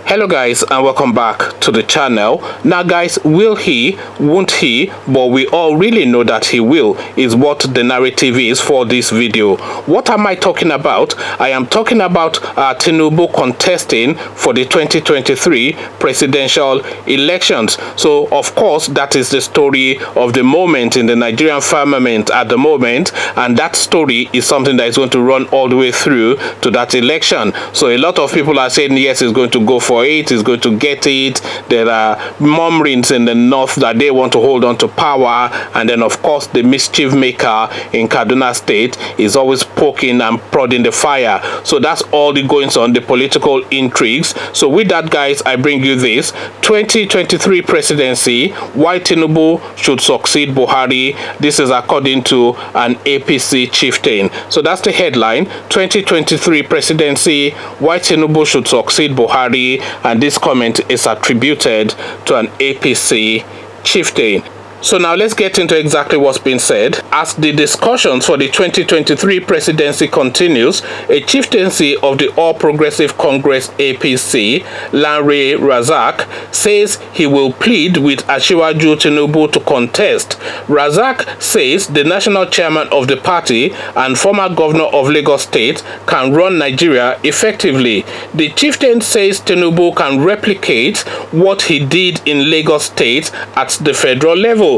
Hello guys, and welcome back to the channel. Now guys, will he, won't he, but we all really know that he will, is what the narrative is for this video. What am I talking about? I am talking about Tinubu contesting for the 2023 presidential elections. So of course that is the story of the moment in the Nigerian firmament at the moment, and that story is something that is going to run all the way through to that election. So a lot of people are saying yes, it's going to go for it, is going to get it. There are murmurings in the north that they want to hold on to power, and then of course the mischief maker in Kaduna State is always poking and prodding the fire. So that's all the goings on, the political intrigues. So with that guys, I bring you this 2023 presidency, why Tinubu should succeed Buhari. This is according to an APC chieftain. So that's the headline, 2023 presidency, why Tinubu should succeed Buhari, and this comment is attributed to an APC chieftain. So now let's get into exactly what's been said. As the discussions for the 2023 presidency continues, a chieftaincy of the All Progressive Congress APC, Lanre Razak, says he will plead with Asiwaju Tinubu to contest. Razak says the national chairman of the party and former governor of Lagos State can run Nigeria effectively. The chieftain says Tinubu can replicate what he did in Lagos State at the federal level.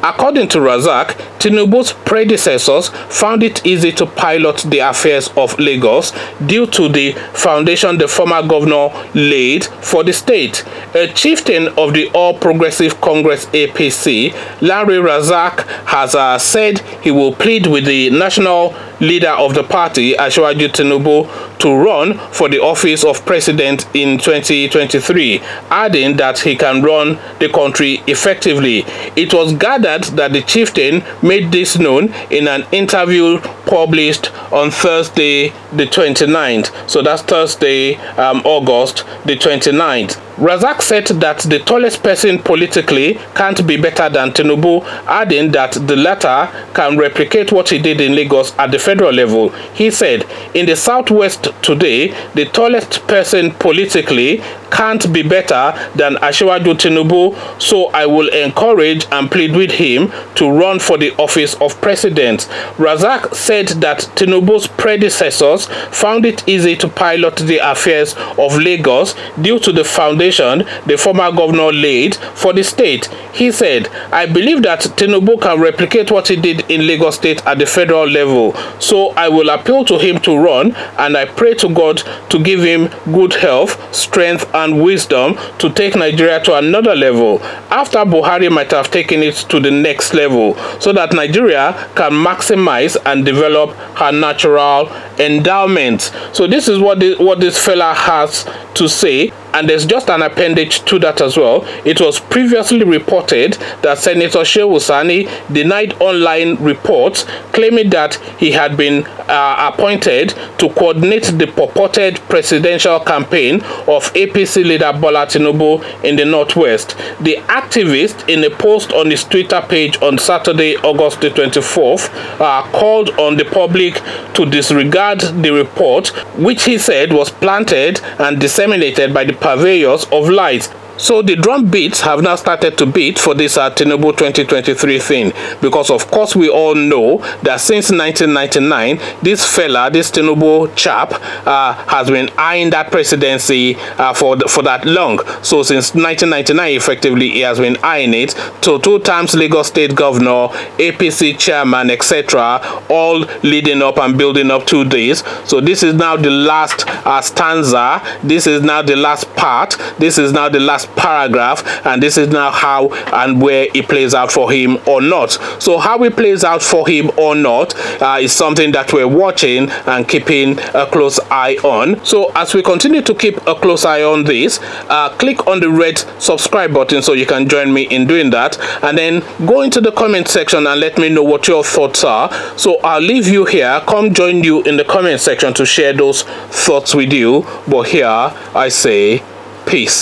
According to Razak, Tinubu's predecessors found it easy to pilot the affairs of Lagos due to the foundation the former governor laid for the state. A chieftain of the All Progressive Congress APC, Lanre Razak, has said he will plead with the national leader of the party, Asiwaju Tinubu, to run for the office of president in 2023, adding that he can run the country effectively. It was gathered that the chieftain made this known in an interview published on Thursday the 29th. So that's Thursday, August the 29th. Razak said that the tallest person politically can't be better than Tinubu, adding that the latter can replicate what he did in Lagos at the federal level. He said, in the southwest today, the tallest person politically can't be better than Asiwaju Tinubu, so I will encourage and plead with him to run for the office of president. Razak said that Tinubu's predecessors found it easy to pilot the affairs of Lagos due to the foundation the former governor laid for the state. He said, I believe that Tinubu can replicate what he did in Lagos State at the federal level, so I will appeal to him to run, and I pray to God to give him good health, strength and wisdom to take Nigeria to another level, after Buhari might have taken it to the next level, so that Nigeria can maximize and develop her natural endowments. So this is what this fella has to say. And there's just an appendage to that as well. It was previously reported that Senator Shehu Sani denied online reports claiming that he had been appointed to coordinate the purported presidential campaign of APC leader Bola Tinubu in the Northwest. The activist, in a post on his Twitter page on Saturday, August the 24th, called on the public to disregard the report, which he said was planted and disseminated by the purveyors of lies. So the drum beats have now started to beat for this Tinubu 2023 thing, because of course we all know that since 1999 this fella, this Tinubu chap, has been eyeing that presidency for that long. So since 1999 effectively he has been eyeing it. So 2 times Lagos State governor, APC chairman, etc., all leading up and building up to this. So this is now the last stanza, this is now the last part, this is now the last paragraph, and this is now how and where it plays out for him or not. So how it plays out for him or not is something that we're watching and keeping a close eye on. So as we continue to keep a close eye on this, click on the red subscribe button so you can join me in doing that, and then go into the comment section and let me know what your thoughts are. So I'll leave you here, come join you in the comment section to share those thoughts with you. But here I say peace.